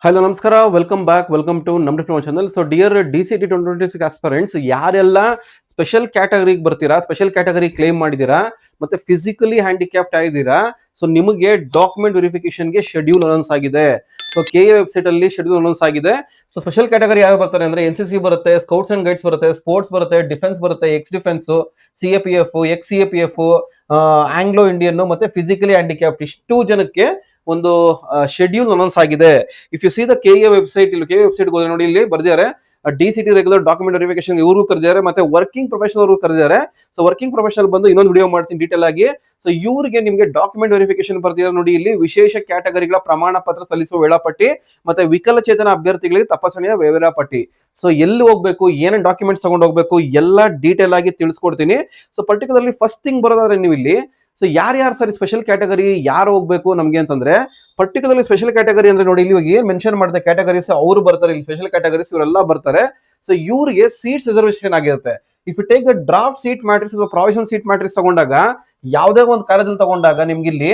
Hello ನಮಸ್ಕಾರ, welcome back, welcome to ನಮ್ಮ diploma channel. So dear DCT 2026 aspirants, ಯಾರೆಲ್ಲ special ಕ್ಯಾಟಗರಿಗೆ ಬರ್ತೀರಾ, ಸ್ಪೆಷಲ್ ಕ್ಯಾಟಗರಿ ಕ್ಲೇಮ್ ಮಾಡಿದೀರಾ ಮತ್ತೆ ಫಿಸಿಕಲಿ ಹ್ಯಾಂಡಿಕ್ಯಾಪ್ಟ್ ಆಗಿದ್ದೀರಾ, ಸೊ ನಿಮಗೆ ಡಾಕ್ಯುಮೆಂಟ್ ವೆರಿಫಿಕೇಶನ್ಗೆ ಶೆಡ್ಯೂಲ್ ಅನೌನ್ಸ್ ಆಗಿದೆ. ಸೊ KA ವೆಬ್ಸೈಟ್ ಅಲ್ಲಿ ಶೆಡ್ಯೂಲ್ ಅನೌನ್ಸ್ ಆಗಿದೆ. ಸೊ ಸ್ಪೆಷಲ್ ಕ್ಯಾಟಗರಿ ಯಾರು ಬರ್ತಾರೆ ಅಂದ್ರೆ NCC ಬರುತ್ತೆ, ಸ್ಕೌಟ್ಸ್ ಅಂಡ್ ಗೈಡ್ಸ್ ಬರುತ್ತೆ, ಸ್ಪೋರ್ಟ್ಸ್ ಬರುತ್ತೆ, ಡಿಫೆನ್ಸ್ ಬರುತ್ತೆ, X defence, CAPF, X CAPF, Anglo Indian ಮತ್ತೆ ಫಿಸಿಕಲಿ ಹ್ಯಾಂಡಿಕ್ಯಾಪ್ಟ್ ಇಷ್ಟು ಜನಕ್ಕೆ ಒಂದು ಶೆಡ್ಯೂಲ್ ಅನೌನ್ಸ್ ಆಗಿದೆ. If U C the KA website, ಇಲ್ಲಿ KA ವೆಬ್ಸೈಟ್ ಹೋದ್ರೆ ನೋಡಿ, ಇಲ್ಲಿ ಬರ್ದಿದ್ದಾರೆ DCT ರೆಗ್ಯುಲರ್ ಡಾಕ್ಯುಮೆಂಟ್ ವೆರಿಫಿಕೇಶನ್ ಇವರು ಕರೆದಿದ್ದಾರೆ, ಮತ್ತೆ ವರ್ಕಿಂಗ್ ಪ್ರೊಫೆಷನಲ್ ಅವರು ಕರೆದಿದ್ದಾರೆ. ಸೊ ವರ್ಕಿಂಗ್ ಪ್ರೊಫೆಷನಲ್ ಬಂದು ಇನ್ನೊಂದು ವಿಡಿಯೋ ಮಾಡ್ತೀನಿ ಡೀಟೇಲ್ ಆಗಿ. ಸೊ ಇವರಿಗೆ ನಿಮಗೆ ಡಾಕ್ಯುಮೆಂಟ್ ವೆರಿಫಿಕೇಶನ್ ಬರ್ದಿದ್ದಾರೆ ನೋಡಿ, ಇಲ್ಲಿ ವಿಶೇಷ ಕ್ಯಾಟಗರಿಗಳ ಪ್ರಮಾಣ ಪತ್ರ ಸಲ್ಲಿಸುವ ವೇಳಾಪಟ್ಟಿ ಮತ್ತೆ ವಿಕಲಚೇತನ ಅಭ್ಯರ್ಥಿಗಳಿಗೆ ತಪಾಸಣೆಯ ವೇಳಾಪಟ್ಟಿ. ಸೊ ಎಲ್ಲಿ ಹೋಗ್ಬೇಕು, ಏನೇನು ಡಾಕ್ಯುಮೆಂಟ್ಸ್ ತಗೊಂಡು ಹೋಗ್ಬೇಕು ಎಲ್ಲ ಡೀಟೇಲ್ ಆಗಿ ತಿಳಿಸ್ಕೊಡ್ತೀನಿ. ಸೊ ಪರ್ಟಿಕ್ಯುಲರ್ಲಿ ಫಸ್ಟ್ ಥಿಂಗ್ ಬರೋದಾದ್ರೆ ನೀವು ಇಲ್ಲಿ, ಸೊ ಯಾರ್ಯಾರು ಸರಿ ಸ್ಪೆಷಲ್ ಕ್ಯಾಟಗರಿ ಯಾರು ಹೋಗ್ಬೇಕು ನಮ್ಗೆ ಅಂತಂದ್ರೆ, ಪರ್ಟಿಕ್ಯುಲರ್ಲಿ ಸ್ಪೆಷಲ್ ಕ್ಯಾಟಗರಿ ಅಂದ್ರೆ ನೋಡಿ, ಇಲ್ಲಿ ಏನ್ ಮೆನ್ಷನ್ ಮಾಡಿದೆ ಕ್ಯಾಟಗರೀಸ್ ಅವರು ಬರ್ತಾರೆ, ಇಲ್ಲಿ ಸ್ಪೆಷಲ್ ಕ್ಯಾಟಗರೀಸ್ ಇವರೆಲ್ಲ ಬರ್ತಾರೆ. ಸೊ ಇವರಿಗೆ ಸೀಟ್ಸ್ ರಿಸರ್ವೇಶನ್ ಆಗಿರುತ್ತೆ. If you take the draft seat matrix ಅಥವಾ ಪ್ರಾವಿಷನ್ ಸೀಟ್ ಮ್ಯಾಟ್ರಿಕ್ಸ್ ತಗೊಂಡಾಗ, ಯಾವುದೇ ಒಂದು ಕಾರ್ಯದಲ್ಲಿ ತಗೊಂಡಾಗ ನಿಮ್ಗೆ ಇಲ್ಲಿ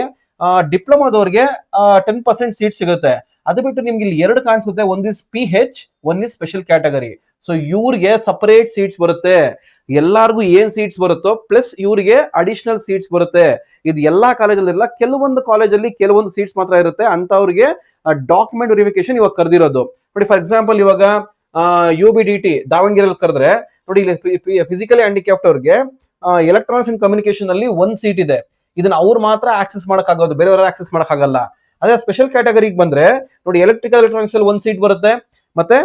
ಡಿಪ್ಲೊಮಾದವ್ರಿಗೆ 10% ಸೀಟ್ ಸಿಗುತ್ತೆ. ಅದು ಬಿಟ್ಟು ನಿಮ್ಗೆ ಇಲ್ಲಿ ಎರಡು ಕಾಣಿಸುತ್ತೆ, ಒಂದ್ is PH, one is special category. So ಇವ್ರಿಗೆ ಸಪರೇಟ್ ಸೀಟ್ಸ್ ಬರುತ್ತೆ. ಎಲ್ಲಾರ್ಗು ಏನ್ ಸೀಟ್ಸ್ ಬರುತ್ತೋ ಪ್ಲಸ್ ಇವರಿಗೆ ಅಡಿಷನಲ್ ಸೀಟ್ಸ್ ಬರುತ್ತೆ. ಇದು ಎಲ್ಲಾ ಕಾಲೇಜಲ್ಲಿ ಇಲ್ಲ, ಕೆಲವೊಂದು ಕಾಲೇಜಲ್ಲಿ ಕೆಲವೊಂದು ಸೀಟ್ಸ್ ಮಾತ್ರ ಇರುತ್ತೆ. ಅಂತವ್ರಿಗೆ ಡಾಕ್ಯುಮೆಂಟ್ ವೆರಿಫಿಕೇಶನ್ ಇವಾಗ ಕರೆದಿರೋದು ನೋಡಿ. ಫಾರ್ ಎಕ್ಸಾಂಪಲ್ ಇವಾಗ UBDT ದಾವಣಗೆರೆಯಲ್ಲಿ ಕರೆದ್ರೆ ನೋಡಿ, ಇಲ್ಲಿ ಫಿಸಿಕಲಿ ಹ್ಯಾಂಡಿಕ್ಯಾಪ್ಟ್ ಅವ್ರಿಗೆ ಎಲೆಕ್ಟ್ರಾನಿಕ್ಸ್ ಅಂಡ್ ಕಮ್ಯುನಿಕೇಶನ್ ಅಲ್ಲಿ ಒಂದ್ ಸೀಟ್ ಇದೆ. ಇದನ್ನ ಅವ್ರು ಮಾತ್ರ ಆಕ್ಸೆಸ್ ಮಾಡಕ್ಕಾಗೋದು, ಬೇರೆಯವರು ಆಕ್ಸೆಸ್ ಮಾಡಕ್ಕಾಗಲ್ಲ. ಅದೇ ಸ್ಪೆಷಲ್ ಕ್ಯಾಟಗರಿಗೆ ಬಂದ್ರೆ ನೋಡಿ, ಎಲೆಕ್ಟ್ರಿಕಲ್ ಎಲೆಕ್ಟ್ರಾನಿಕ್ಸ್ ಅಲ್ಲಿ ಒಂದ್ ಸೀಟ್ ಬರುತ್ತೆ, ಮತ್ತೆ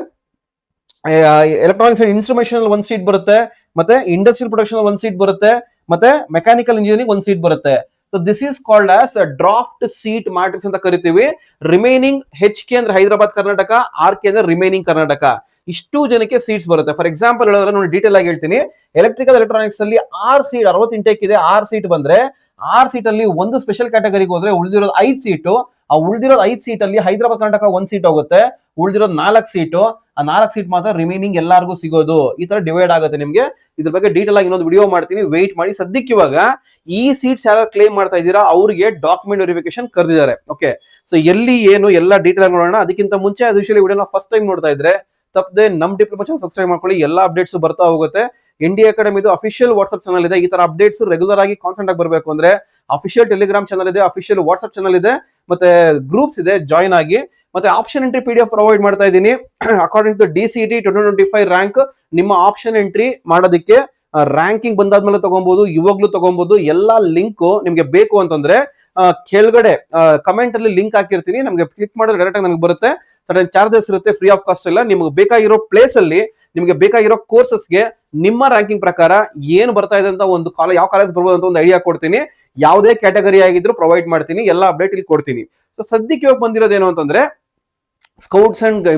ಎಲೆಕ್ಟ್ರಾನಿಕ್ಸ್ ಅಂಡ್ ಇನ್ಸ್ಟ್ರುಮೇಷನ್ ಅಲ್ಲಿ ಒಂದ್ ಸೀಟ್ ಬರುತ್ತೆ, ಮತ್ತೆ ಇಂಡಸ್ಟ್ರಿಯಲ್ ಪ್ರೊಡಕ್ಷನ್ ಒಂದ್ ಸೀಟ್ ಬರುತ್ತೆ, ಮತ್ತೆ ಮೆಕ್ಯಾನಿಕಲ್ ಇಂಜಿನಿಯರಿಂಗ್ ಒಂದ್ ಸೀಟ್ ಬರುತ್ತೆ. So this is called as draft seat matrix ಅಂತ ಕರಿತೀವಿ. ರಿಮೈನಿಂಗ್ HK ಅಂದ್ರೆ ಹೈದರಾಬಾದ್ ಕರ್ನಾಟಕ, RK ಅಂದ್ರೆ ರಿಮೈನಿಂಗ್ ಕರ್ನಾಟಕ, ಇಷ್ಟು ಜನಕ್ಕೆ ಸೀಟ್ಸ್ ಬರುತ್ತೆ. ಫಾರ್ ಎಕ್ಸಾಂಪಲ್ ಹೇಳಿದ್ರೆ ನೋಡಿ, ಡೀಟೇಲ್ ಆಗಿ ಹೇಳ್ತೀನಿ. ಎಲೆಕ್ಟ್ರಿಕಲ್ ಎಲೆಕ್ಟ್ರಾನಿಕ್ಸ್ ಅಲ್ಲಿ 6 ಸೀಟ್, 60 ಇಂಟೇಕ್ ಇದೆ. 6 ಸೀಟ್ ಬಂದ್ರೆ 6 ಸೀಟ್ ಅಲ್ಲಿ ಒಂದು ಸ್ಪೆಷಲ್ ಕ್ಯಾಟಗರಿಗೆ ಹೋದ್ರೆ ಉಳಿದಿರೋದು 5 ಸೀಟು. ಆ ಉಳಿದಿರೋದು 5 ಸೀಟ್ ಅಲ್ಲಿ ಹೈದರಾಬಾದ್ ಕರ್ನಾಟಕ ಒಂದ್ ಸೀಟ್ ಹೋಗುತ್ತೆ, ಉಳಿದಿರೋದು 4 ಸೀಟು. ಆ 4 ಸೀಟ್ ಮಾತ್ರ ರಿಮೈನಿಂಗ್ ಎಲ್ಲಾರ್ಗೂ ಸಿಗೋದು. ಈ ತರ ಡಿವೈಡ್ ಆಗುತ್ತೆ ನಿಮ್ಗೆ. ಇದ್ರ ಬಗ್ಗೆ ಡೀಟೇಲ್ ಆಗಿ ಇನ್ನೊಂದು ವಿಡಿಯೋ ಮಾಡ್ತೀನಿ, ವೆಯ್ಟ್ ಮಾಡಿ. ಸದ್ಯಕ್ಕೆ ಇವಾಗ ಈ ಸೀಟ್ಸ್ ಯಾರು ಕ್ಲೇಮ್ ಮಾಡ್ತಾ ಇದ್ದೀರಾ ಅವ್ರಿಗೆ ಡಾಕ್ಯುಮೆಂಟ್ ವೆರಿಫಿಕೇಶನ್ ಕರೆದಿದ್ದಾರೆ. ಓಕೆ, ಸೊ ಎಲ್ಲಿ ಏನು ಎಲ್ಲ ಡೀಟೇಲ್ ಆಗಿ ನೋಡೋಣ. ಅದಕ್ಕಿಂತ ಮುಂಚೆ ಅದು ವಿಷಯ ವಿಡಿಯೋನ ಫಸ್ಟ್ ಟೈಮ್ ನೋಡ್ತಾ ಇದ್ರೆ ತಪ್ಪದೆ ನಮ್ ಡಿಪ್ಲೊಮಾ ಚಾನಲ್ ಸಬ್ಸ್ಕ್ರೈಬ್ ಮಾಡ್ಕೊಳ್ಳಿ. ಎಲ್ಲ ಅಪ್ಡೇಟ್ಸ್ ಬರ್ತಾ ಹೋಗುತ್ತೆ. ND ಅಕಾಡೆಮಿದು ಅಫಿಷಿಯಲ್ ವಾಟ್ಸ್ಆಪ್ ಚಾನಲ್ ಇದೆ. ಈ ತರ ಅಪ್ಡೇಟ್ಸ್ ರೆಗ್ಯುಲರ್ ಆಗಿ ಕಾನ್ಸ್ಟೆಂಟ್ ಆಗಿ ಬರಬೇಕು ಅಂದ್ರೆ ಅಫಿಷಿಯಲ್ ಟೆಲಿಗ್ರಾಮ್ ಚಾನಲ್ ಇದೆ, ಅಫಿಷಿಯಲ್ ವಾಟ್ಸ್ಆಪ್ ಚಾನಲ್ ಇದೆ, ಮತ್ತೆ ಗ್ರೂಪ್ಸ್ ಇದೆ, ಜಾಯ್ನ್ ಆಗಿ. ಮತ್ತೆ ಆಪ್ಷನ್ ಎಂಟ್ರಿ PDF ಪ್ರೊವೈಡ್ ಮಾಡ್ತಾ ಇದ್ದೀನಿ. ಅಕಾರ್ಡಿಂಗ್ ಟು DCT 2025 ರ್ಯಾಂಕ್ ನಿಮ್ಮ ಆಪ್ಷನ್ ಎಂಟ್ರಿ ಮಾಡೋದಕ್ಕೆ ರ್ಯಾಂಕಿಂಗ್ ಬಂದಾದ್ಮೇಲೆ ತಗೊಬಹುದು, ಇವಾಗ್ಲೂ ತಗೊಬಹುದು. ಎಲ್ಲಾ ಲಿಂಕ್ ನಿಮ್ಗೆ ಬೇಕು ಅಂತಂದ್ರೆ ಕೆಳಗಡೆ ಕಮೆಂಟ್ ಅಲ್ಲಿ ಲಿಂಕ್ ಹಾಕಿರ್ತೀನಿ, ನಮ್ಗೆ ಕ್ಲಿಕ್ ಮಾಡಿದ್ರೆ ಡೈರೆಕ್ಟ್ ಆಗಿ ನನಗೆ ಬರುತ್ತೆ. ಸಡನ್ ಚಾರ್ಜಸ್ ಇರುತ್ತೆ, ಫ್ರೀ ಆಫ್ ಕಾಸ್ಟ್ ಇಲ್ಲ. ನಿಮ್ಗೆ ಬೇಕಾಗಿರೋ ಪ್ಲೇಸ್ ಅಲ್ಲಿ ನಿಮ್ಗೆ ಬೇಕಾಗಿರೋ ಕೋರ್ಸಸ್ಗೆ ನಿಮ್ಮ ರ್ಯಾಂಕಿಂಗ್ ಪ್ರಕಾರ ಏನು ಬರ್ತಾ ಇದೆ ಅಂತ ಒಂದು ಯಾವ ಕಾಲೇಜ್ ಬರ್ಬೋದು ಅಂತ ಒಂದು ಐಡಿಯಾ ಕೊಡ್ತೀನಿ. ಯಾವುದೇ ಕ್ಯಾಟಗರಿ ಆಗಿದ್ರು ಪ್ರೊವೈಡ್ ಮಾಡ್ತೀನಿ, ಎಲ್ಲ ಅಪ್ಡೇಟ್ ಇಲ್ಲಿ ಕೊಡ್ತೀನಿ. ಸೊ ಸದ್ಯಕ್ಕೆ ಇವಾಗ ಬಂದಿರೋದೇನು ಅಂತಂದ್ರೆ scouts and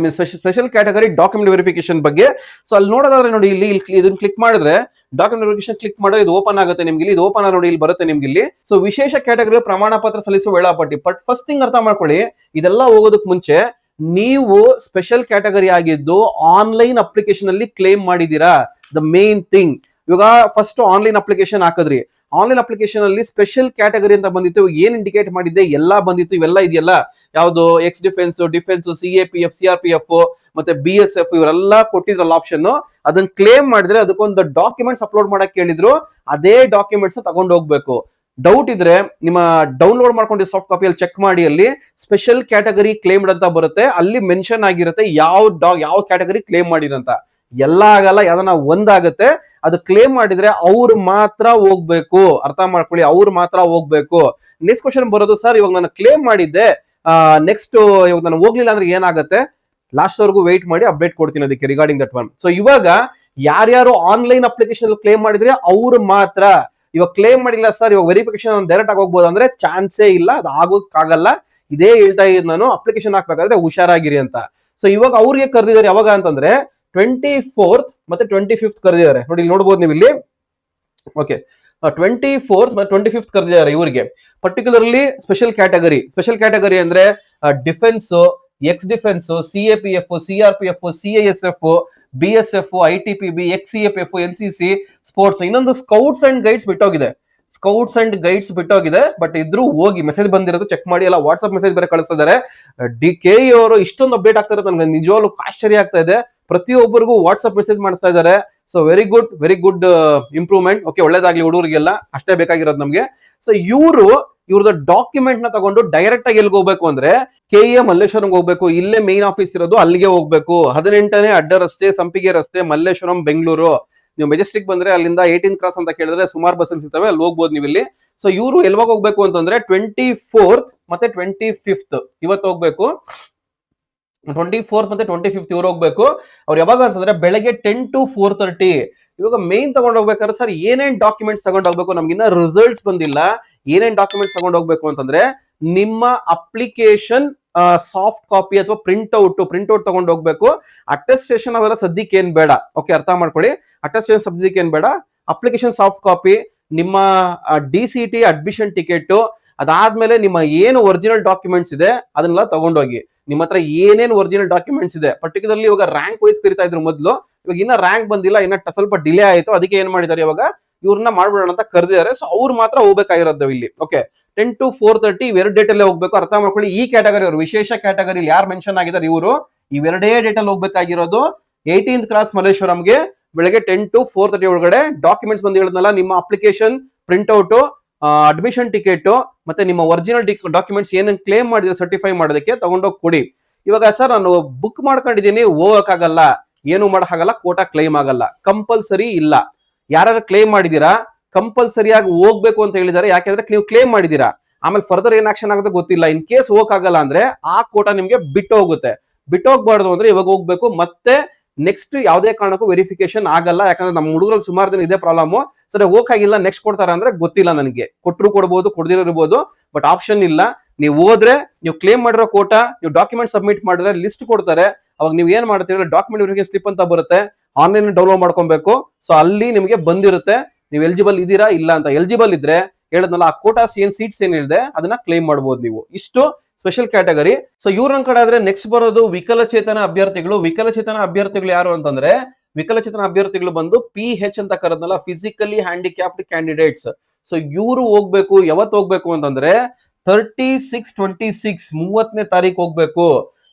special category document verification ಬಗ್ಗೆ. ಸೊ ಅಲ್ಲಿ ನೋಡೋದಾದ್ರೆ ನೋಡಿ, ಇಲ್ಲಿ ಇದನ್ನ ಕ್ಲಿಕ್ ಮಾಡಿದ್ರೆ ಡಾಕ್ಯುಮೆಂಟ್ ವೆರಿಫಿಕೇಶನ್ ಕ್ಲಿಕ್ ಮಾಡಿದ್ರೆ ಇದು ಓಪನ್ ಆಗುತ್ತೆ ನಿಮ್ಗೆ. ಇದು ಓಪನ್ ನೋಡಿ, ಇಲ್ಲಿ ಬರುತ್ತೆ ನಿಮ್ಗೆ ಇಲ್ಲಿ. ಸೊ ವಿಶೇಷ ಕ್ಯಾಟಗರಿ ಪ್ರಮಾಣ ಪತ್ರ ಸಲ್ಲಿಸುವ ವೇಳಾಪಟ್ಟಿ. ಬಟ್ ಫಸ್ಟ್ ಥಿಂಗ್ ಅರ್ಥ ಮಾಡ್ಕೊಳ್ಳಿ, ಇದೆಲ್ಲ ಹೋಗೋದಕ್ಕೆ ಮುಂಚೆ ನೀವು ಸ್ಪೆಷಲ್ ಕ್ಯಾಟಗರಿ ಆಗಿದ್ದು ಆನ್ಲೈನ್ ಅಪ್ಲಿಕೇಶನ್ ಅಲ್ಲಿ ಕ್ಲೇಮ್ ಮಾಡಿದೀರಾ, ದ ಮೇನ್ ಥಿಂಗ್. ಇವಾಗ ಫಸ್ಟ್ ಆನ್ಲೈನ್ ಅಪ್ಲಿಕೇಶನ್ ಹಾಕಿದ್ರಿ, ಆನ್ಲೈನ್ ಅಪ್ಲಿಕೇಶನ್ ಅಲ್ಲಿ ಸ್ಪೆಷಲ್ ಕ್ಯಾಟಗರಿ ಅಂತ ಬಂದಿತ್ತು, ಏನ್ ಇಂಡಿಕೇಟ್ ಮಾಡಿದ್ದೆ ಎಲ್ಲ ಬಂದಿತ್ತು. ಇವೆಲ್ಲ ಇದೆಯಲ್ಲ, ಯಾವ್ದು ಎಕ್ಸ್ ಡಿಫೆನ್ಸ್, CAPF, CRPF ಮತ್ತೆ BSF ಇವರೆಲ್ಲ ಕೊಟ್ಟಿದ್ರಲ್ಲ ಆಪ್ಷನ್, ಅದನ್ನ ಕ್ಲೇಮ್ ಮಾಡಿದ್ರೆ ಅದಕ್ಕೊಂದು ಡಾಕ್ಯುಮೆಂಟ್ಸ್ ಅಪ್ಲೋಡ್ ಮಾಡಕ್ ಕೇಳಿದ್ರು. ಅದೇ ಡಾಕ್ಯುಮೆಂಟ್ಸ್ ತಗೊಂಡು ಹೋಗ್ಬೇಕು. ಡೌಟ್ ಇದ್ರೆ ನಿಮ್ಮ ಡೌನ್ಲೋಡ್ ಮಾಡ್ಕೊಂಡು ಸಾಫ್ಟ್ ಕಾಪಿಯಲ್ಲಿ ಚೆಕ್ ಮಾಡಿ, ಅಲ್ಲಿ ಸ್ಪೆಷಲ್ ಕ್ಯಾಟಗರಿ ಕ್ಲೇಮ್ಡ್ ಅಂತ ಬರುತ್ತೆ. ಅಲ್ಲಿ ಮೆನ್ಷನ್ ಆಗಿರುತ್ತೆ ಯಾವ ಕ್ಯಾಟಗರಿ ಕ್ಲೇಮ್ ಮಾಡಿರಂತ. ಎಲ್ಲ ಆಗಲ್ಲ, ಯಾವ್ದನ್ನ ಒಂದಾಗುತ್ತೆ. ಅದು ಕ್ಲೇಮ್ ಮಾಡಿದ್ರೆ ಅವ್ರು ಮಾತ್ರ ಹೋಗ್ಬೇಕು. ಅರ್ಥ ಮಾಡ್ಕೊಳ್ಳಿ, ಅವ್ರು ಮಾತ್ರ ಹೋಗ್ಬೇಕು. ನೆಕ್ಸ್ಟ್ ಕ್ವಶನ್ ಬರೋದು, ಸರ್ ಇವಾಗ ನಾನು ಕ್ಲೇಮ್ ಮಾಡಿದ್ದೆ, ನೆಕ್ಸ್ಟ್ ಇವಾಗ ನಾನು ಹೋಗ್ಲಿಲ್ಲ ಅಂದ್ರೆ ಏನಾಗುತ್ತೆ? ಲಾಸ್ಟ್ ವರ್ಗೂ ವೆಯ್ಟ್ ಮಾಡಿ, ಅಪ್ಡೇಟ್ ಕೊಡ್ತೀನಿ ಅದಕ್ಕೆ ರಿಗಾರ್ಡಿಂಗ್ ದಟ್ ಒನ್. ಸೊ ಇವಾಗ ಯಾರ್ಯಾರು ಆನ್ಲೈನ್ ಅಪ್ಲಿಕೇಶನ್ ಕ್ಲೇಮ್ ಮಾಡಿದ್ರೆ ಅವ್ರು ಮಾತ್ರ. ಇವಾಗ ಕ್ಲೇಮ್ ಮಾಡಿಲ್ಲ ಸರ್, ಇವಾಗ ವೆರಿಫಿಕೇಶನ್ ಡೈರೆಕ್ಟ್ ಆಗಿ ಹೋಗ್ಬೋದು ಅಂದ್ರೆ ಚಾನ್ಸೇ ಇಲ್ಲ, ಅದು ಆಗೋಕ್ಕಾಗಲ್ಲ. ಇದೇ ಹೇಳ್ತಾ ಇದ್ ನಾನು, ಅಪ್ಲಿಕೇಶನ್ ಹಾಕ್ಬೇಕಾದ್ರೆ ಹುಷಾರಾಗಿರಿ ಅಂತ. ಸೊ ಇವಾಗ ಅವ್ರಿಗೆ ಕರೆದಿದ್ದಾರೆ ಯಾವಾಗ ಅಂತಂದ್ರೆ 24th ಮತ್ತೆ 25th ಕರೆದಿದ್ದಾರೆ ನೋಡಿ, ಇಲ್ಲಿ ನೋಡ್ಬೋದು ನೀವು ಇಲ್ಲಿ. ಓಕೆ, 24th ಮತ್ತೆ 25th ಕರೆದಿದ್ದಾರೆ ಇವರಿಗೆ. ಪರ್ಟಿಕ್ಯುಲರ್ಲಿ ಸ್ಪೆಷಲ್ ಕ್ಯಾಟಗರಿ ಅಂದ್ರೆ defence, ex defence, CAPF, CRPF, CISF, BSF, ITPB, XCAPF, NCC, sports. ಇನ್ನೊಂದು ಸ್ಕೌಟ್ಸ್ ಅಂಡ್ ಗೈಡ್ಸ್ ಬಿಟ್ಟೋಗಿದೆ. ಸ್ಕೌಟ್ಸ್ ಅಂಡ್ ಗೈಡ್ಸ್ ಬಿಟ್ಟೋಗಿದೆ, ಬಟ್ ಇದ್ರೂ ಹೋಗಿ ಮೆಸೇಜ್ ಬಂದಿರೋದು ಚೆಕ್ ಮಾಡಿ. ಎಲ್ಲ ವಾಟ್ಸ್ಆಪ್ ಮೆಸೇಜ್ ಬೇರೆ ಕಳಿಸ್ತಿದ್ದಾರೆ. ಕೆ ಅವರು ಇಷ್ಟೊಂದು ಅಪ್ಡೇಟ್ ಆಗ್ತಾರೆ ನನಗೆ ನಿಜವಾಗ್ಲೂ ಆಶ್ಚರ್ಯ ಆಗ್ತಾ ಇದೆ. ಪ್ರತಿಯೊಬ್ಬರಿಗೂ ವಾಟ್ಸ್ಆಪ್ ಮೆಸೇಜ್ ಮಾಡಿಸ್ತಾ ಇದ್ದಾರೆ. So very good improvement. Okay, ಒಳ್ಳೇದಾಗ್ಲಿ ಹುಡುಗರಿಗೆಲ್ಲ, ಅಷ್ಟೇ ಬೇಕಾಗಿರೋದು ನಮ್ಗೆ. ಸೊ ಇವ್ರದ್ದು ಡಾಕ್ಯುಮೆಂಟ್ ನ ತಗೊಂಡು ಡೈರೆಕ್ಟ್ ಆಗಿ ಎಲ್ಲಿಗೆ ಹೋಗ್ಬೇಕು ಅಂದ್ರೆ KE ಮಲ್ಲೇಶ್ವರಂ ಹೋಗ್ಬೇಕು. ಇಲ್ಲೇ ಮೇನ್ ಆಫೀಸ್ ಇರೋದು, ಅಲ್ಲಿಗೆ ಹೋಗ್ಬೇಕು. 18ನೇ ಅಡ್ಡ ರಸ್ತೆ, ಸಂಪಿಗೆ ರಸ್ತೆ, ಮಲ್ಲೇಶ್ವರಂ, ಬೆಂಗಳೂರು. ನೀವು ಮೆಜೆಸ್ಟಿಕ್ ಬಂದ್ರೆ ಅಲ್ಲಿಂದ 18 ಕ್ರಾಸ್ ಅಂತ ಕೇಳಿದ್ರೆ ಸುಮಾರು ಬಸ್ ಸಿಗ್ತವೆ, ಅಲ್ಲಿ ಹೋಗ್ಬೋದು ನೀವು ಇಲ್ಲಿ. ಸೊ ಇವರು ಎಲ್ವಾಗ ಹೋಗ್ಬೇಕು ಅಂತಂದ್ರೆ 24th ಮತ್ತೆ 25th ಇವತ್ತು ಹೋಗ್ಬೇಕು. 24th ಮತ್ತೆ 25th ಇವ್ರು ಹೋಗ್ಬೇಕು. ಅವ್ರು ಯಾವಾಗ ಅಂತಂದ್ರೆ ಬೆಳಗ್ಗೆ 10 to 4:30. ಇವಾಗ ಮೇನ್ ತಗೊಂಡ್ ಹೋಗ್ಬೇಕಾದ್ರೆ ಸರ್ ಏನೇನ್ ಡಾಕ್ಯುಮೆಂಟ್ಸ್ ತಗೊಂಡ್ ಹೋಗ್ಬೇಕು, ನಮ್ಗಿನ್ನ ರಿಸಲ್ಟ್ಸ್ ಬಂದಿಲ್ಲ. ಏನೇನ್ ಡಾಕ್ಯುಮೆಂಟ್ಸ್ ತಗೊಂಡ್ ಹೋಗ್ಬೇಕು ಅಂತಂದ್ರೆ ನಿಮ್ಮ ಅಪ್ಲಿಕೇಶನ್ ಸಾಫ್ಟ್ ಕಾಪಿ ಅಥವಾ ಪ್ರಿಂಟ್ ಔಟ್ ತಗೊಂಡ್ ಹೋಗ್ಬೇಕು. ಅಟೆಸ್ಟೇಷನ್ ಅವೆಲ್ಲ ಸದ್ಯಕ್ಕೆ ಏನ್ ಬೇಡ. ಓಕೆ, ಅರ್ಥ ಮಾಡ್ಕೊಳ್ಳಿ. ಅಟೆಸ್ಟೇಷನ್ ಸದ್ಯಕ್ಕೆ ಏನ್ ಬೇಡ. ಅಪ್ಲಿಕೇಶನ್ ಸಾಫ್ಟ್ ಕಾಪಿ, ನಿಮ್ಮ DCT ಅಡ್ಮಿಷನ್ ಟಿಕೆಟ್, ಅದಾದ್ಮೇಲೆ ನಿಮ್ಮ ಏನು ಒರಿಜಿನಲ್ ಡಾಕ್ಯುಮೆಂಟ್ಸ್ ಇದೆ ಅದನ್ನೆಲ್ಲ ತಗೊಂಡೋಗಿ. ನಿಮ್ಮ ಹತ್ರ ಏನೇನು ಒರಿಜಿನಲ್ ಡಾಕ್ಯುಮೆಂಟ್ಸ್ ಇದೆ, ಪರ್ಟಿಕ್ಯುಲರ್ಲಿ ಇವಾಗ ರ್ಯಾಂಕ್ ವೈಸ್ ಕರಿತಾ ಇದ್ರು ಮೊದಲು, ಇವಾಗ ಇನ್ನ ರ್ಯಾಂಕ್ ಬಂದಿಲ್ಲ, ಇನ್ನ ಸ್ವಲ್ಪ ಡಿಲೇ ಆಯ್ತು. ಅದಕ್ಕೆ ಏನ್ ಮಾಡಿದ್ದಾರೆ, ಇವಾಗ ಇವ್ರನ್ನ ಮಾಡ್ಬಿಡೋಣ ಅಂತ ಕರೆದಿದ್ದಾರೆ. ಸೊ ಅವ್ರು ಮಾತ್ರ ಹೋಗ್ಬೇಕಾಗಿರೋದು ಇಲ್ಲಿ. ಓಕೆ, 10 to 4:30 ಇವೆರಡು ಡೇಟ್ ಅಲ್ಲೇ ಹೋಗ್ಬೇಕು. ಅರ್ಥ ಮಾಡ್ಕೊಳ್ಳಿ. ಈ ಕ್ಯಾಟಗರಿ ಅವರು ವಿಶೇಷ ಕ್ಯಾಟಗರಿ ಯಾರು ಮೆನ್ಷನ್ ಆಗಿದ್ದಾರೆ ಇವರು ಇವೆರಡೇ ಡೇಟ್ ಅಲ್ಲಿ ಹೋಗ್ಬೇಕಾಗಿರೋದು. 18th ಕ್ರಾಸ್ ಮಲ್ಲೇಶ್ವರಂಗೆ ಬೆಳಗ್ಗೆ 10 to 4:30 ಒಳಗಡೆ. ಡಾಕ್ಯುಮೆಂಟ್ಸ್ ಬಂದು ಹೇಳಿದ್ನಲ್ಲ, ನಿಮ್ಮ ಅಪ್ಲಿಕೇಶನ್ ಪ್ರಿಂಟ್ಔಟ್, ಅಡ್ಮಿಷನ್ ಟಿಕೆಟ್ ಮತ್ತೆ ನಿಮ್ಮ ಒರಿಜಿನಲ್ ಡಾಕ್ಯುಮೆಂಟ್ಸ್ ಏನೇನು ಕ್ಲೇಮ್ ಮಾಡಿದ್ರೆ ಸರ್ಟಿಫೈ ಮಾಡೋದಕ್ಕೆ ತಗೊಂಡೋಗಿ ಕೊಡಿ. ಇವಾಗ ಸರ್ ನಾನು ಬುಕ್ ಮಾಡ್ಕೊಂಡಿದ್ದೀನಿ, ಹೋಗಕ್ಕಾಗಲ್ಲ, ಏನು ಮಾಡಕ್ಕಾಗಲ್ಲ, ಕೋಟಾ ಕ್ಲೈಮ್ ಆಗಲ್ಲ, ಕಂಪಲ್ಸರಿ ಇಲ್ಲ. ಯಾರು ಕ್ಲೇಮ್ ಮಾಡಿದೀರಾ ಕಂಪಲ್ಸರಿಯಾಗಿ ಹೋಗ್ಬೇಕು ಅಂತ ಹೇಳಿದ್ದಾರೆ. ಯಾಕೆಂದ್ರೆ ನೀವು ಕ್ಲೇಮ್ ಮಾಡಿದೀರಾ, ಆಮೇಲೆ ಫರ್ದರ್ ಏನ್ ಆಕ್ಷನ್ ಆಗುತ್ತೆ ಗೊತ್ತಿಲ್ಲ. ಇನ್ ಕೇಸ್ ಹೋಗಕ್ಕಾಗಲ್ಲ ಅಂದ್ರೆ ಆ ಕೋಟಾ ನಿಮ್ಗೆ ಬಿಟ್ಟು ಹೋಗುತ್ತೆ. ಬಿಟ್ಟು ಹೋಗ್ಬಾರ್ದು ಅಂದ್ರೆ ಇವಾಗ ಹೋಗ್ಬೇಕು. ಮತ್ತೆ ನೆಕ್ಸ್ಟ್ ಯಾವುದೇ ಕಾರಣಕ್ಕೂ ವೆರಿಫಿಕೇಶನ್ ಆಗಲ್ಲ. ಯಾಕಂದ್ರೆ ನಮ್ಮ ಹುಡುಗರಲ್ಲಿ ಸುಮಾರು ದಿನ ಇದೇ ಪ್ರಾಬ್ಲಮ್. ಸರಿ ಹೋಗಕ್ಕಾಗಿಲ್ಲ, ನೆಕ್ಸ್ಟ್ ಕೊಡ್ತಾರ ಅಂದ್ರೆ ಗೊತ್ತಿಲ್ಲ ನನಗೆ. ಕೊಟ್ಟರು ಕೊಡ್ಬೋದು, ಕೊಡದಿರೋರ್ಬೋದು, ಬಟ್ ಆಪ್ಷನ್ ಇಲ್ಲ. ನೀವು ಹೋದ್ರೆ ನೀವು ಕ್ಲೇಮ್ ಮಾಡಿರೋ ಕೋಟಾ, ನೀವು ಡಾಕ್ಯುಮೆಂಟ್ ಸಬ್ಮಿಟ್ ಮಾಡಿದ್ರೆ ಲಿಸ್ಟ್ ಕೊಡ್ತಾರೆ. ಅವಾಗ ನೀವು ಏನ್ ಮಾಡ್ತೀರಾ, ಡಾಕ್ಯುಮೆಂಟ್ ವೆರಿಫಿಕೇಶನ್ ಸ್ಲಿಪ್ ಅಂತ ಬರುತ್ತೆ, ಆನ್ಲೈನ್ ಡೌನ್ಲೋಡ್ ಮಾಡ್ಕೊಬೇಕು. ಸೊ ಅಲ್ಲಿ ನಿಮಗೆ ಬಂದಿರುತ್ತೆ ನೀವು ಎಲಿಜಿಬಲ್ ಇದೀರಾ ಇಲ್ಲ ಅಂತ. ಎಲಿಜಿಬಲ್ ಇದ್ರೆ ಹೇಳಿದ್ನಲ್ಲ, ಆ ಕೋಟಾಸ್ ಏನ್ ಸೀಟ್ಸ್ ಏನ್ ಹೇಳಿದೆ ಅದನ್ನ ಕ್ಲೇಮ್ ಮಾಡಬಹುದು ನೀವು. ಇಷ್ಟು ಸ್ಪೆಷಲ್ ಕ್ಯಾಟಗರಿ. ಸೊ ಇವ್ರ ಕಡೆ ಆದ್ರೆ ನೆಕ್ಸ್ಟ್ ಬರೋದು ವಿಕಲಚೇತನ ಅಭ್ಯರ್ಥಿಗಳು. ವಿಕಲಚೇತನ ಅಭ್ಯರ್ಥಿಗಳು ಯಾರು ಅಂತಂದ್ರೆ, ವಿಕಲಚೇತನ ಅಭ್ಯರ್ಥಿಗಳು ಬಂದು PH ಅಂತ ಕರೆದ್ನಲ್ಲ, ಫಿಸಿಕಲಿ ಹ್ಯಾಂಡಿಕ್ಯಾಪ್ಡ್ ಕ್ಯಾಂಡಿಡೇಟ್ಸ್. ಸೊ ಇವರು ಹೋಗ್ಬೇಕು. ಯಾವತ್ತು ಹೋಗ್ಬೇಕು ಅಂತಂದ್ರೆ 36/26 30ನೇ ತಾರೀಕು ಹೋಗ್ಬೇಕು.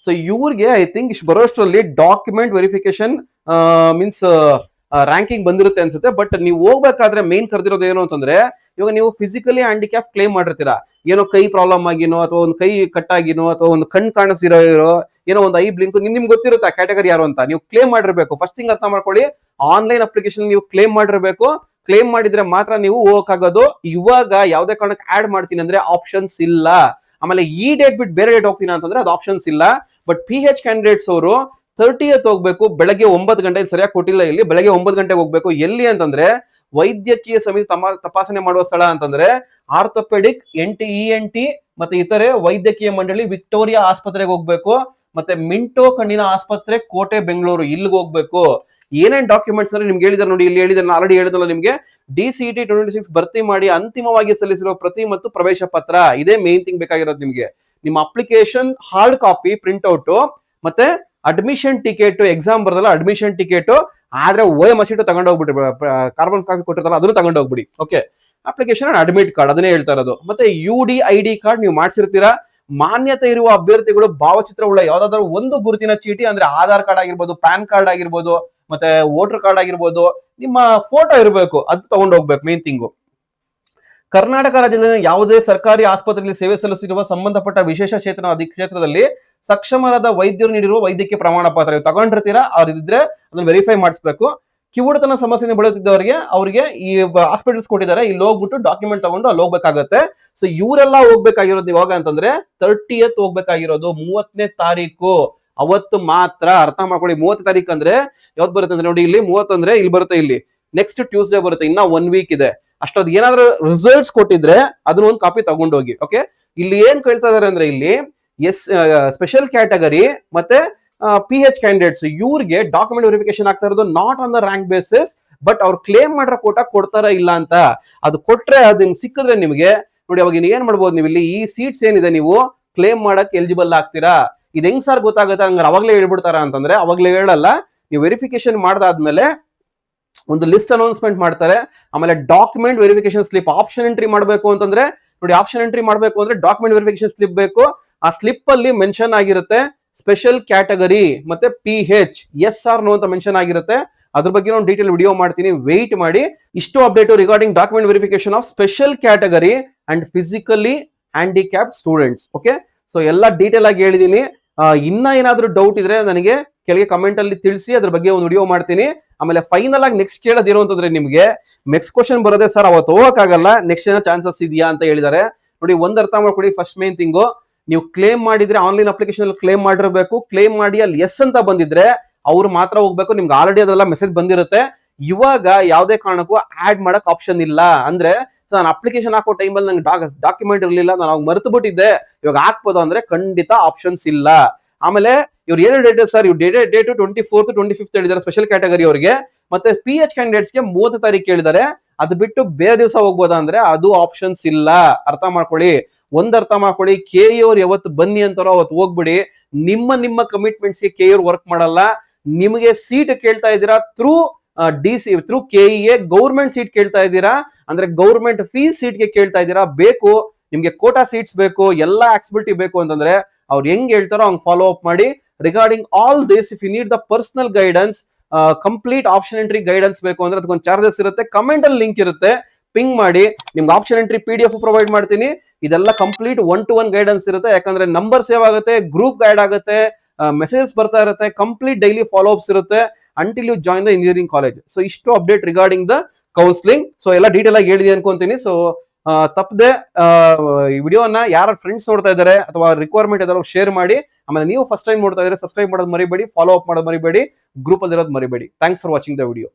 ಸೊ ಇವ್ರಿಗೆ ಐ ಥಿಂಕ್ ಇಷ್ಟು ಬರೋಷ್ಟರಲ್ಲಿ ಡಾಕ್ಯುಮೆಂಟ್ ವೆರಿಫಿಕೇಶನ್ ಮೀನ್ಸ್ ರ್ಯಾಂಕಿಂಗ್ ಬಂದಿರುತ್ತೆ ಅನ್ಸುತ್ತೆ. ಬಟ್ ನೀವು ಹೋಗ್ಬೇಕಾದ್ರೆ ಮೇನ್ ಕರೆದಿರೋದು ಏನು ಅಂತಂದ್ರೆ, ಇವಾಗ ನೀವು ಫಿಸಿಕಲಿ ಹ್ಯಾಂಡಿಕ್ಯಾಪ್ ಕ್ಲೇಮ್ ಮಾಡಿರ್ತೀರಾ, ಏನೋ ಕೈ ಪ್ರಾಬ್ಲಮ್ ಆಗಿನೋ ಅಥವಾ ಒಂದು ಕೈ ಕಟ್ ಆಗಿನೋ ಅಥವಾ ಒಂದು ಕಣ್ ಕಾಣಿಸ್ತಿರೋ ಏನೋ ಒಂದು ಐ ಬ್ಲಿಂಕ್, ನಿಮ್ಗೆ ಗೊತ್ತಿರುತ್ತೆ ಆ ಕ್ಯಾಟಗರಿ ಯಾರು ಅಂತ. ನೀವು ಕ್ಲೇಮ್ ಮಾಡಿರ್ಬೇಕು. ಫಸ್ಟ್ ಥಿಂಗ್ ಅರ್ಥ ಮಾಡ್ಕೊಳ್ಳಿ, ಆನ್ಲೈನ್ ಅಪ್ಲಿಕೇಶನ್ ನೀವು ಕ್ಲೇಮ್ ಮಾಡಿರ್ಬೇಕು. ಕ್ಲೇಮ್ ಮಾಡಿದ್ರೆ ಮಾತ್ರ ನೀವು ಹೋಗಕ್ಕಾಗೋದು. ಇವಾಗ ಯಾವ್ದೇ ಕಾರಣಕ್ಕೆ ಆಡ್ ಮಾಡ್ತೀನಿ ಅಂದ್ರೆ ಆಪ್ಷನ್ಸ್ ಇಲ್ಲ. ಆಮೇಲೆ ಈ ಡೇಟ್ ಬಿಟ್ಟು ಬೇರೆ ಡೇಟ್ ಹೋಗ್ತೀನಿ ಅಂತಂದ್ರೆ ಅದು ಆಪ್ಷನ್ಸ್ ಇಲ್ಲ. ಬಟ್ PH ಕ್ಯಾಂಡಿಡೇಟ್ಸ್ ಅವರು 30th ಹೋಗ್ಬೇಕು. ಬೆಳಗ್ಗೆ 9 ಗಂಟೆ, ಸರಿಯಾಗಿ ಕೊಟ್ಟಿಲ್ಲ ಇಲ್ಲಿ, ಬೆಳಗ್ಗೆ 9 ಗಂಟೆಗೆ ಹೋಗ್ಬೇಕು. ಎಲ್ಲಿ ಅಂತಂದ್ರೆ ವೈದ್ಯಕೀಯ ಸಮಿತಿ ತಪಾಸಣೆ ಮಾಡುವ ಸ್ಥಳ ಅಂತಂದ್ರೆ ಆರ್ಥೋಪೆಡಿಕ್, ENT ಮತ್ತೆ ಇತರೆ ವೈದ್ಯಕೀಯ ಮಂಡಳಿ ವಿಕ್ಟೋರಿಯಾ ಆಸ್ಪತ್ರೆಗೆ ಹೋಗ್ಬೇಕು. ಮತ್ತೆ ಮಿಂಟೋ ಕಣ್ಣಿನ ಆಸ್ಪತ್ರೆ, ಕೋಟೆ, ಬೆಂಗಳೂರು, ಇಲ್ಲಿಗೆ ಹೋಗ್ಬೇಕು. ಏನೇನ್ ಡಾಕ್ಯುಮೆಂಟ್ಸ್ ಅಂದ್ರೆ ನಿಮ್ಗೆ ಹೇಳಿದಾರೆ ನೋಡಿ, ಇಲ್ಲಿ ಹೇಳಿದ್ರೆ ಆಲ್ರೆಡಿ ಹೇಳಿದಲ್ಲ ನಿಮ್ಗೆ, DCT 2026 ಭರ್ತಿ ಮಾಡಿ ಅಂತಿಮವಾಗಿ ಸಲ್ಲಿಸಿರುವ ಪ್ರತಿ ಮತ್ತು ಪ್ರವೇಶ ಪತ್ರ. ಇದೇ ಮೇನ್ ಥಿಂಗ್ ಬೇಕಾಗಿರೋದು ನಿಮ್ಗೆ. ನಿಮ್ಮ ಅಪ್ಲಿಕೇಶನ್ ಹಾರ್ಡ್ ಕಾಪಿ ಪ್ರಿಂಟ್ಔಟ್ ಮತ್ತೆ ಅಡ್ಮಿಷನ್ ಟಿಕೆಟ್, ಎಕ್ಸಾಮ್ ಬರೋದಲ್ಲ ಅಡ್ಮಿಷನ್ ಟಿಕೆಟ್, ಆದ್ರೆ OMR ಶೀಟ್ ತಗೊಂಡೋಗ್ಬಿಟ್ರಿ, ಕಾರ್ಬನ್ ಕಾಪಿ ಕೊಟ್ಟಿರ್ತಾರಲ್ಲ ಅದನ್ನು ತಗೊಂಡೋಗ್ಬಿಡಿ. ಓಕೆ, ಅಪ್ಲಿಕೇಶನ್ ಅಡ್ಮಿಟ್ ಕಾರ್ಡ್ ಅದನ್ನೇ ಹೇಳ್ತಾ ಇರೋದು. ಮತ್ತೆ UDID ಕಾರ್ಡ್ ನೀವು ಮಾಡ್ಸಿರ್ತೀರಾ. ಮಾನ್ಯತೆ ಇರುವ ಅಭ್ಯರ್ಥಿಗಳು ಭಾವಚಿತ್ರವುಳ್ಳ ಯಾವ್ದಾದ್ರು ಒಂದು ಗುರುತಿನ ಚೀಟಿ ಅಂದ್ರೆ ಆಧಾರ್ ಕಾರ್ಡ್ ಆಗಿರ್ಬೋದು, ಪ್ಯಾನ್ ಕಾರ್ಡ್ ಆಗಿರ್ಬೋದು, ಮತ್ತೆ ವೋಟರ್ ಕಾರ್ಡ್ ಆಗಿರ್ಬೋದು, ನಿಮ್ಮ ಫೋಟೋ ಇರಬೇಕು, ಅದು ತಗೊಂಡು ಹೋಗ್ಬೇಕು ಮೇನ್ ಥಿಂಗು. ಕರ್ನಾಟಕ ರಾಜ್ಯದಲ್ಲಿ ಯಾವುದೇ ಸರ್ಕಾರಿ ಆಸ್ಪತ್ರೆಯಲ್ಲಿ ಸೇವೆ ಸಲ್ಲಿಸಿರುವ ಸಂಬಂಧಪಟ್ಟ ವಿಶೇಷ ಚೇತನ ಕ್ಷೇತ್ರದಲ್ಲಿ ಸಕ್ಷಮರಾದ ವೈದ್ಯರು ನೀಡಿರುವ ವೈದ್ಯಕೀಯ ಪ್ರಮಾಣ ಪತ್ರ ತಗೊಂಡಿರ್ತೀರಾ, ಅವ್ರಿದ್ರೆ ಅದನ್ನ ವೆರಿಫೈ ಮಾಡಿಸ್ಬೇಕು. ಕಿವುಡತನ ಸಮಸ್ಯೆ ಬಳಲುತ್ತಿದ್ದವರಿಗೆ ಅವರಿಗೆ ಈ ಹಾಸ್ಪಿಟಲ್ಸ್ ಕೊಟ್ಟಿದ್ದಾರೆ, ಇಲ್ಲಿ ಹೋಗ್ಬಿಟ್ಟು ಡಾಕ್ಯುಮೆಂಟ್ ತಗೊಂಡು ಅಲ್ಲಿ ಹೋಗ್ಬೇಕಾಗತ್ತೆ. ಸೊ ಇವರೆಲ್ಲ ಹೋಗ್ಬೇಕಾಗಿರೋದು ಇವಾಗ ಅಂತಂದ್ರೆ 30th ಹೋಗ್ಬೇಕಾಗಿರೋದು, 30ನೇ ತಾರೀಕು ಅವತ್ತು ಮಾತ್ರ. ಅರ್ಥ ಮಾಡ್ಕೊಳ್ಳಿ. 30 ತಾರೀಕು ಅಂದ್ರೆ ಯಾವ್ದು ಬರುತ್ತೆ ಅಂದ್ರೆ ನೋಡಿ, ಇಲ್ಲಿ 30 ಅಂದ್ರೆ ಇಲ್ಲಿ ಬರುತ್ತೆ, ಇಲ್ಲಿ ನೆಕ್ಸ್ಟ್ ಟ್ಯೂಸ್ಡೇ ಬರುತ್ತೆ. ಇನ್ನ 1 ವೀಕ್ ಇದೆ. ಅಷ್ಟೊಂದು ಏನಾದ್ರೂ ರಿಸಲ್ಟ್ಸ್ ಕೊಟ್ಟಿದ್ರೆ ಅದನ್ನ ಒಂದು ಕಾಪಿ ತಗೊಂಡೋಗಿ. ಓಕೆ, ಇಲ್ಲಿ ಏನ್ ಕೇಳ್ತಾ ಇದಾರೆ ಅಂದ್ರೆ, ಇಲ್ಲಿ ಸ್ಪೆಷಲ್ ಕ್ಯಾಟಗರಿ ಮತ್ತೆ PH ಕ್ಯಾಂಡಿಡೇಟ್ಸ್ ಇವ್ರಿಗೆ ಡಾಕ್ಯುಮೆಂಟ್ ವೆರಿಫಿಕೇಶನ್ ಆಗ್ತಾ ಇರೋದು not on the rank basis, but ಅವ್ರು ಕ್ಲೇಮ್ ಮಾಡಿರೋ ಕೋಟಾ ಕೊಡ್ತಾರ ಇಲ್ಲ ಅಂತ. ಅದು ಕೊಟ್ರೆ ಅದು ಸಿಕ್ಕಿದ್ರೆ ನಿಮಗೆ ನೋಡಿ, ಅವಾಗ ಏನ್ ಮಾಡ್ಬೋದು, ನೀವು ಇಲ್ಲಿ ಈ ಸೀಟ್ಸ್ ಏನಿದೆ ನೀವು ಕ್ಲೇಮ್ ಮಾಡಕ್ ಎಲಿಜಿಬಲ್ ಆಗ್ತೀರಾ. ಇದು ಹೆಂಗ್ ಸರ್ ಗೊತ್ತಾಗುತ್ತೆ, ಹಂಗಾರೆ ಅವಾಗ್ಲೇ ಹೇಳ್ಬಿಡ್ತಾರ ಅಂತಂದ್ರೆ ಅವಾಗ್ಲೇ ಹೇಳಲ್ಲ. ನೀವು ವೆರಿಫಿಕೇಶನ್ ಮಾಡಾದ್ಮೇಲೆ ಒಂದು ಲಿಸ್ಟ್ ಅನೌನ್ಸ್ಮೆಂಟ್ ಮಾಡ್ತಾರೆ. ಆಮೇಲೆ document verification slip option entry ಮಾಡಬೇಕು ಅಂತಂದ್ರೆ ನೋಡಿ, ಆಪ್ಷನ್ ಎಂಟ್ರಿ ಮಾಡಬೇಕು ಅಂದ್ರೆ ಡಾಕ್ಯುಮೆಂಟ್ ವೆರಿಫಿಕೇಶನ್ ಸ್ಲಿಪ್ ಬೇಕು. ಆ ಸ್ಲಿಪ್ ಅಲ್ಲಿ ಮೆನ್ಷನ್ ಆಗಿರುತ್ತೆ ಸ್ಪೆಷಲ್ ಕ್ಯಾಟಗರಿ ಮತ್ತೆ PH ಎಸ್ ಆರ್ ನೋ ಅಂತ ಮೆನ್ಷನ್ ಆಗಿರುತ್ತೆ. ಅದ್ರ ಬಗ್ಗೆ ನಾನು ಡೀಟೇಲ್ ವಿಡಿಯೋ ಮಾಡ್ತೀನಿ, ವೆಯ್ಟ್ ಮಾಡಿ. ಇಷ್ಟು update regarding document verification of special category and physically handicapped students. Okay, so ಎಲ್ಲ ಡೀಟೇಲ್ ಆಗಿ ಹೇಳಿದೀನಿ. ಇನ್ನ ಏನಾದ್ರೂ ಡೌಟ್ ಇದ್ರೆ ನನಗೆ ಕೆಳಗೆ ಕಮೆಂಟ್ ಅಲ್ಲಿ ತಿಳಿಸಿ, ಅದ್ರ ಬಗ್ಗೆ ಒಂದು ವಿಡಿಯೋ ಮಾಡ್ತೀನಿ. ಆಮೇಲೆ ಫೈನಲ್ ಆಗಿ ನೆಕ್ಸ್ಟ್ ಕೇಳೋದೇನು ಅಂತಂದ್ರೆ, ನಿಮ್ಗೆ ನೆಕ್ಸ್ಟ್ ಕ್ವಶನ್ ಬರೋದೇ ಸರ್ ಅವತ್ತು ಹೋಗಕ್ಕಾಗಲ್ಲ, ನೆಕ್ಸ್ಟ್ ಏನೋ ಚಾನ್ಸಸ್ ಇದೆಯಾ ಅಂತ ಹೇಳಿದ್ದಾರೆ. ನೋಡಿ, ಒಂದ್ ಅರ್ಥ ಮಾಡ್ಕೊಡಿ. ಫಸ್ಟ್ ಮೇನ್ ಥಿಂಗು, ನೀವು ಕ್ಲೇಮ್ ಮಾಡಿದ್ರೆ ಆನ್ಲೈನ್ ಅಪ್ಲಿಕೇಶನ್ ಅಲ್ಲಿ ಕ್ಲೇಮ್ ಮಾಡಿರಬೇಕು. ಕ್ಲೇಮ್ ಮಾಡಿ ಅಲ್ಲಿ ಎಸ್ ಅಂತ ಬಂದಿದ್ರೆ ಅವ್ರು ಮಾತ್ರ ಹೋಗ್ಬೇಕು. ನಿಮ್ಗೆ ಆಲ್ರೆಡಿ ಅದೆಲ್ಲ ಮೆಸೇಜ್ ಬಂದಿರುತ್ತೆ. ಇವಾಗ ಯಾವುದೇ ಕಾರಣಕ್ಕೂ ಆಡ್ ಮಾಡಕ್ ಆಪ್ಷನ್ ಇಲ್ಲ. ಅಂದ್ರೆ ನಾನು ಅಪ್ಲಿಕೇಶನ್ ಹಾಕೋ ಟೈಮಲ್ಲಿ ನಂಗೆ ಡಾಕ್ಯುಮೆಂಟ್ ಇರಲಿಲ್ಲ, ನಾನು ಅವಾಗ ಮರೆತು ಬಿಟ್ಟಿದ್ದೆ, ಇವಾಗ ಹಾಕ್ಬೋದು ಅಂದ್ರೆ ಖಂಡಿತ ಆಪ್ಷನ್ಸ್ ಇಲ್ಲ. ಆಮೇಲೆ ಇವ್ರು ಏನು ಡೇಟ್ ಸರ್, ಇವ್ರು ಡೇಟ್ 24th 25th ಹೇಳಿದ್ದಾರೆ ಸ್ಪೆಷಲ್ ಕ್ಯಾಟಗರಿ ಅವರಿಗೆ. ಮತ್ತೆ PH ಕ್ಯಾಂಡಿಡೇಟ್ಸ್ಗೆ 30 ತಾರೀಕು ಹೇಳಿದ್ದಾರೆ. ಅದು ಬಿಟ್ಟು ಬೇರೆ ದಿವಸ ಹೋಗ್ಬೋದಾ ಅಂದ್ರೆ ಅದು ಆಪ್ಷನ್ಸ್ ಇಲ್ಲ. ಅರ್ಥ ಮಾಡ್ಕೊಳ್ಳಿ, ಅರ್ಥ ಮಾಡ್ಕೊಳ್ಳಿ. KE ಅವ್ರು ಯಾವತ್ತು ಬನ್ನಿ ಅಂತಾರೋ ಅವತ್ತು ಹೋಗ್ಬಿಡಿ. ನಿಮ್ಮ ಕಮಿಟ್ಮೆಂಟ್ಸ್ಗೆ KE ಅವ್ರು ವರ್ಕ್ ಮಾಡಲ್ಲ. ನಿಮಗೆ ಸೀಟ್ ಕೇಳ್ತಾ ಇದ್ದೀರಾ through DC through KEA, government seat ಕೇಳ್ತಾ ಇದ್ದೀರಾ ಅಂದ್ರೆ ಗೌರ್ಮೆಂಟ್ ಫೀಸ್ ಸೀಟ್ಗೆ ಕೇಳ್ತಾ ಇದ್ದೀರಾ. ಬೇಕು ನಿಮ್ಗೆ ಕೋಟಾ ಸೀಟ್ಸ್ ಬೇಕು, ಎಲ್ಲ ಆಕ್ಸಿಬಿಲಿಟಿ ಬೇಕು ಅಂತಂದ್ರೆ ಅವ್ರು ಹೆಂಗ್ ಹೇಳ್ತಾರೋ ಹಂಗ್ ಫಾಲೋ ಅಪ್ ಮಾಡಿ. Regarding all this, if you need the personal guidance, complete option entry guidance ಬೇಕು ಅಂದ್ರೆ ಅದಕ್ಕೊಂದು ಚಾರ್ಜಸ್ ಇರುತ್ತೆ. ಕಮೆಂಟ್ ಅಲ್ಲಿ ಲಿಂಕ್ ಇರುತ್ತೆ, ಪಿಂಗ್ ಮಾಡಿ. ನಿಮ್ಗೆ ಆಪ್ಷನ್ ಎಂಟ್ರಿ PDF ಪ್ರೊವೈಡ್ ಮಾಡ್ತೀನಿ. ಇದೆಲ್ಲ ಕಂಪ್ಲೀಟ್ 1-to-1 ಗೈಡೆನ್ಸ್ ಇರುತ್ತೆ. ಯಾಕಂದ್ರೆ ನಂಬರ್ ಸೇವ್ ಆಗುತ್ತೆ, ಗ್ರೂಪ್ ಗೈಡ್ ಆಗುತ್ತೆ, ಮೆಸೇಜ್ ಬರ್ತಾ ಇರುತ್ತೆ, ಕಂಪ್ಲೀಟ್ ಡೈಲಿ ಫಾಲೋ ಅಪ್ಸ್ ಇರುತ್ತೆ until you join the engineering college. So ಇಷ್ಟು update regarding the counselling. So ಎಲ್ಲ ಡೀಟೇಲ್ ಆಗಿ ಹೇಳಿದೆ ಅನ್ಕೊಂತೀನಿ. ಸೊ ತಪ್ಪದೆ ಈ ವಿಡಿಯೋನ ಯಾರ ಫ್ರೆಂಡ್ಸ್ ನೋಡ್ತಾ ಇದ್ದಾರೆ ಅಥವಾ ರಿಕ್ವೈರ್ಮೆಂಟ್ ಇದಾರೋ ಶೇರ್ ಮಾಡಿ. ಆಮೇಲೆ ನೀವು ಫಸ್ಟ್ ಟೈಮ್ ನೋಡ್ತಾ ಇದ್ರೆ ಸಬ್ಸ್ಕ್ರೈಬ್ ಮಾಡೋದು ಮರಿಬೇಡಿ, ಫಾಲೋ ಅಪ್ ಮಾಡೋದು ಮರಿಬೇಡಿ, ಗ್ರೂಪ್ ಅಲ್ಲಿ ಇರೋದು ಮರಿಬೇಡಿ. Thanks for watching the video.